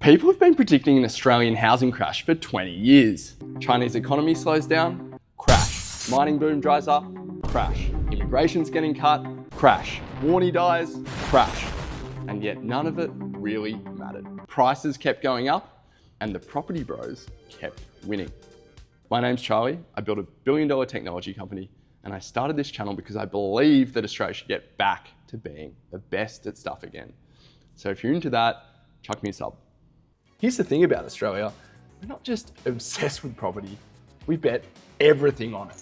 People have been predicting an Australian housing crash for 20 years. Chinese economy slows down, crash. Mining boom dries up, crash. Immigration's getting cut, crash. Warnie dies, crash. And yet none of it really mattered. Prices kept going up and the property bros kept winning. My name's Charlie. I built $1 billion technology company and I started this channel because I believe that Australia should get back to being the best at stuff again. So if you're into that, chuck me a sub. Here's the thing about Australia, we're not just obsessed with property, we bet everything on it.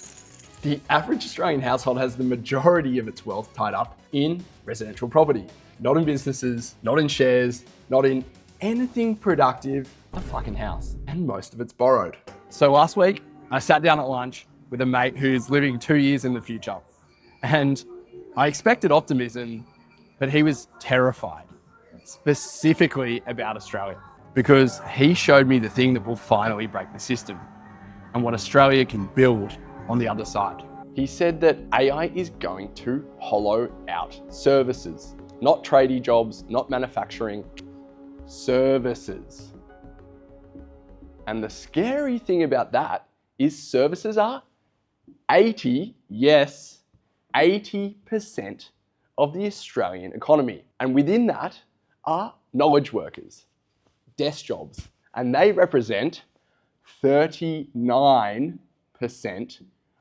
The average Australian household has the majority of its wealth tied up in residential property, not in businesses, not in shares, not in anything productive, a fucking house, and most of it's borrowed. So last week, I sat down at lunch with a mate who's living 2 years in the future, and I expected optimism, but he was terrified, specifically about Australia, because he showed me the thing that will finally break the system and what Australia can build on the other side. He said that AI is going to hollow out services, not tradie jobs, not manufacturing, services. And the scary thing about that is services are 80% of the Australian economy. And within that are knowledge workers, desk jobs, and they represent 39%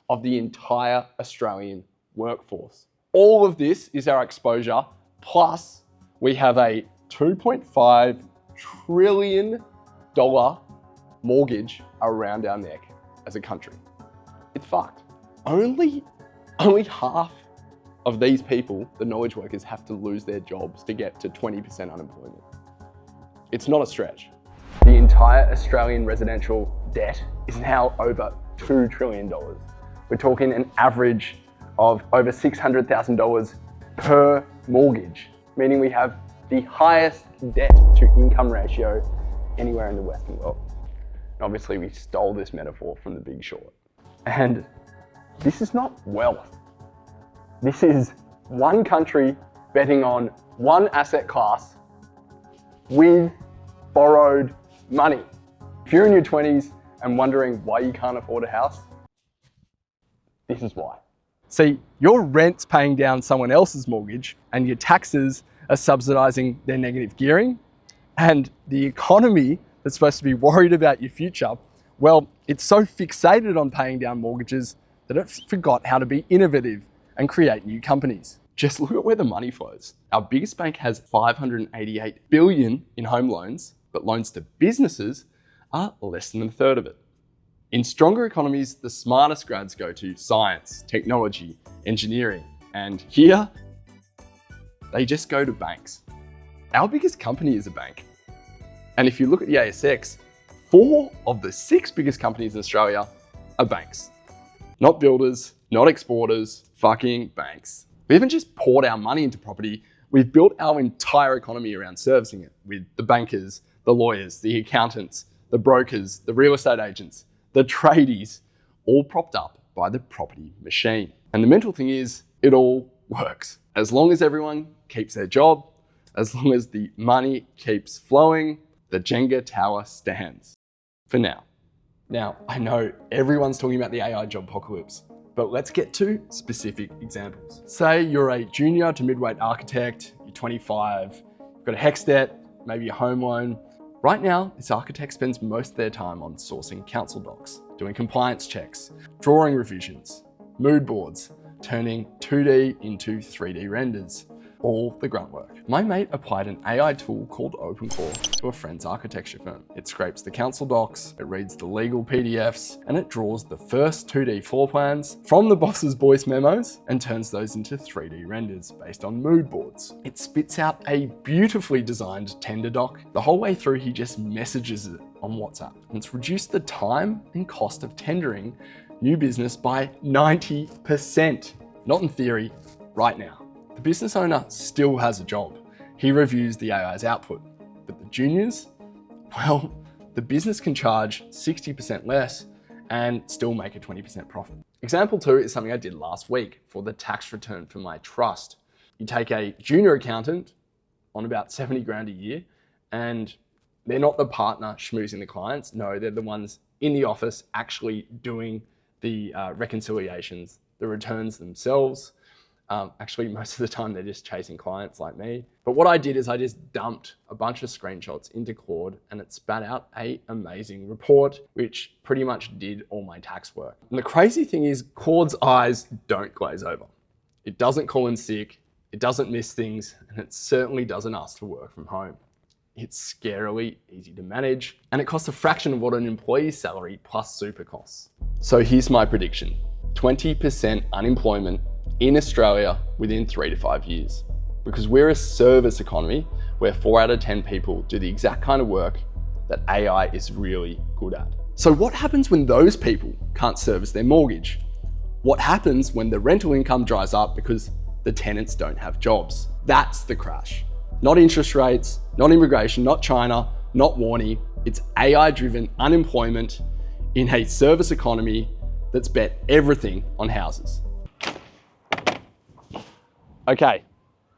of the entire Australian workforce. All of this is our exposure, plus we have a $2.5 trillion mortgage around our neck as a country. It's fucked. Only half of these people, the knowledge workers, have to lose their jobs to get to 20% unemployment. It's not a stretch. The entire Australian residential debt is now over $2 trillion. We're talking an average of over $600,000 per mortgage, meaning we have the highest debt to income ratio anywhere in the Western world. And obviously we stole this metaphor from The Big Short. And this is not wealth. This is one country betting on one asset class with borrowed money. If you're in your 20s and wondering why you can't afford a house, this is why. See, your rent's paying down someone else's mortgage and your taxes are subsidizing their negative gearing, and the economy that's supposed to be worried about your future, well, it's so fixated on paying down mortgages that it forgot how to be innovative and create new companies. Just look at where the money flows. Our biggest bank has $588 billion in home loans, but loans to businesses are less than a third of it. In stronger economies, the smartest grads go to science, technology, engineering, and here, they just go to banks. Our biggest company is a bank. And if you look at the ASX, 4 of the 6 biggest companies in Australia are banks. Not builders, not exporters, fucking banks. We haven't just poured our money into property, we've built our entire economy around servicing it with the bankers, the lawyers, the accountants, the brokers, the real estate agents, the tradies, all propped up by the property machine. And the mental thing is, it all works. As long as everyone keeps their job, as long as the money keeps flowing, the Jenga tower stands. For now. Now, I know everyone's talking about the AI Jobpocalypse, but let's get to specific examples. Say you're a junior to midweight architect, you're 25, you've got a HECS debt, maybe a home loan. Right now, this architect spends most of their time on sourcing council docs, doing compliance checks, drawing revisions, mood boards, turning 2D into 3D renders, all the grunt work. My mate applied an AI tool called OpenCore to a friend's architecture firm. It scrapes the council docs, it reads the legal PDFs, and it draws the first 2D floor plans from the boss's voice memos and turns those into 3D renders based on mood boards. It spits out a beautifully designed tender doc. The whole way through, he just messages it on WhatsApp. And it's reduced the time and cost of tendering new business by 90%. Not in theory, right now. The business owner still has a job. He reviews the AI's output, but the juniors, well, the business can charge 60% less and still make a 20% profit. Example 2 is something I did last week for the tax return for my trust. You take a junior accountant on about 70 grand a year and They're not the partner schmoozing the clients. No, they're the ones in the office actually doing the reconciliations, the returns themselves. Actually, most of the time they're just chasing clients like me. But what I did is I just dumped a bunch of screenshots into Claude and it spat out an amazing report, which pretty much did all my tax work. And the crazy thing is Claude's eyes don't glaze over. It doesn't call in sick, it doesn't miss things, and it certainly doesn't ask to work from home. It's scarily easy to manage, and it costs a fraction of what an employee's salary plus super costs. So here's my prediction: 20% unemployment in Australia within 3 to 5 years. Because we're a service economy where 4 out of 10 people do the exact kind of work that AI is really good at. So what happens when those people can't service their mortgage? What happens when the rental income dries up because the tenants don't have jobs? That's the crash. Not interest rates, not immigration, not China, not Warney. It's AI-driven unemployment in a service economy that's bet everything on houses. Okay,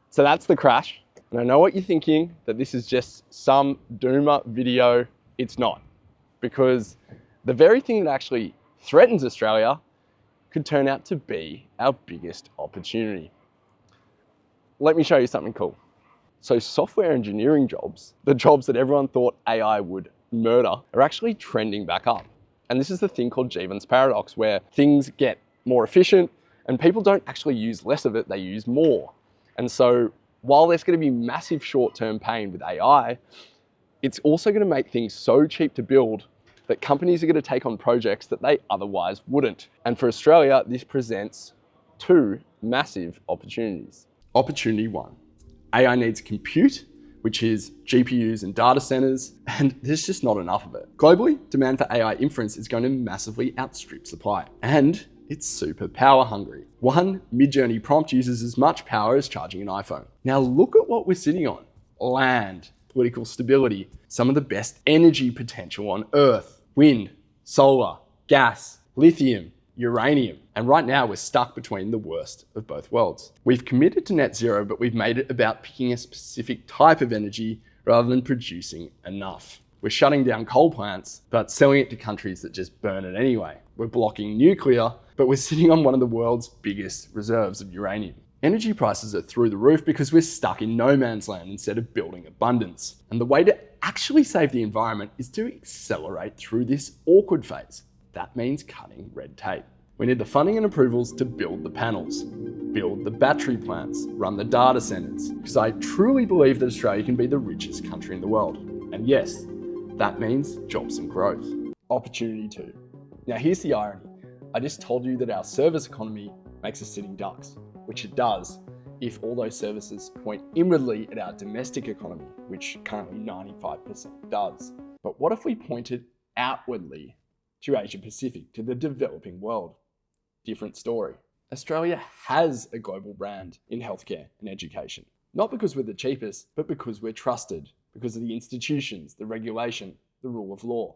so that's the crash. And I know what you're thinking, that this is just some doomer video. It's not, because the very thing that actually threatens Australia could turn out to be our biggest opportunity. Let me show you something cool. So software engineering jobs, the jobs that everyone thought AI would murder, are actually trending back up. And this is the thing called Jevons paradox, where things get more efficient and people don't actually use less of it, they use more. And so while there's going to be massive short-term pain with AI, it's also going to make things so cheap to build that companies are going to take on projects that they otherwise wouldn't. And for Australia, this presents 2 massive opportunities. Opportunity 1, AI needs compute, which is GPUs and data centers, and there's just not enough of it. Globally, demand for AI inference is going to massively outstrip supply, and it's super power hungry. One Mid-Journey prompt uses as much power as charging an iPhone. Now look at what we're sitting on: land, political stability, some of the best energy potential on Earth, wind, solar, gas, lithium, uranium. And right now we're stuck between the worst of both worlds. We've committed to net zero, but we've made it about picking a specific type of energy rather than producing enough. We're shutting down coal plants, but selling it to countries that just burn it anyway. We're blocking nuclear, but we're sitting on one of the world's biggest reserves of uranium. Energy prices are through the roof because we're stuck in no man's land instead of building abundance. And the way to actually save the environment is to accelerate through this awkward phase. That means cutting red tape. We need the funding and approvals to build the panels, build the battery plants, run the data centers, because I truly believe that Australia can be the richest country in the world. And yes, that means jobs and growth. Opportunity 2. Now here's the irony. I just told you that our service economy makes us sitting ducks, which it does if all those services point inwardly at our domestic economy, which currently 95% does. But what if we pointed outwardly to Asia Pacific, to the developing world? Different story. Australia has a global brand in healthcare and education. Not because we're the cheapest, but because we're trusted, because of the institutions, the regulation, the rule of law.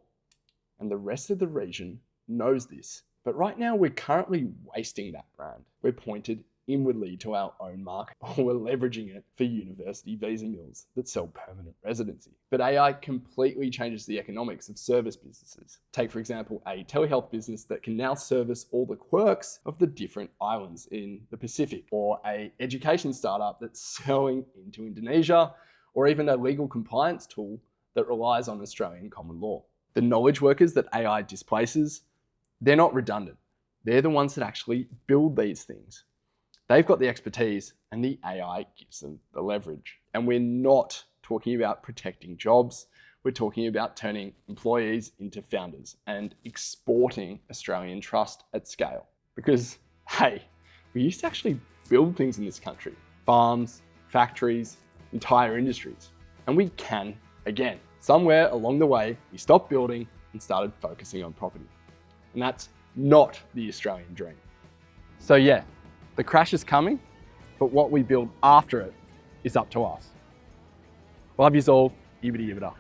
And the rest of the region knows this. But right now we're currently wasting that brand. We're pointed inwardly to our own market, or we're leveraging it for university visa mills that sell permanent residency. But AI completely changes the economics of service businesses. Take, for example, a telehealth business that can now service all the quirks of the different islands in the Pacific, or a education startup that's selling into Indonesia, or even a legal compliance tool that relies on Australian common law. The knowledge workers that AI displaces, they're not redundant. They're the ones that actually build these things. They've got the expertise and the AI gives them the leverage. And we're not talking about protecting jobs. We're talking about turning employees into founders and exporting Australian trust at scale. Because, hey, we used to actually build things in this country: farms, factories, entire industries. And we can again. Somewhere along the way, we stopped building and started focusing on property. And that's not the Australian dream. So yeah, the crash is coming, but what we build after it is up to us. Love yous all, yibbity yibbida.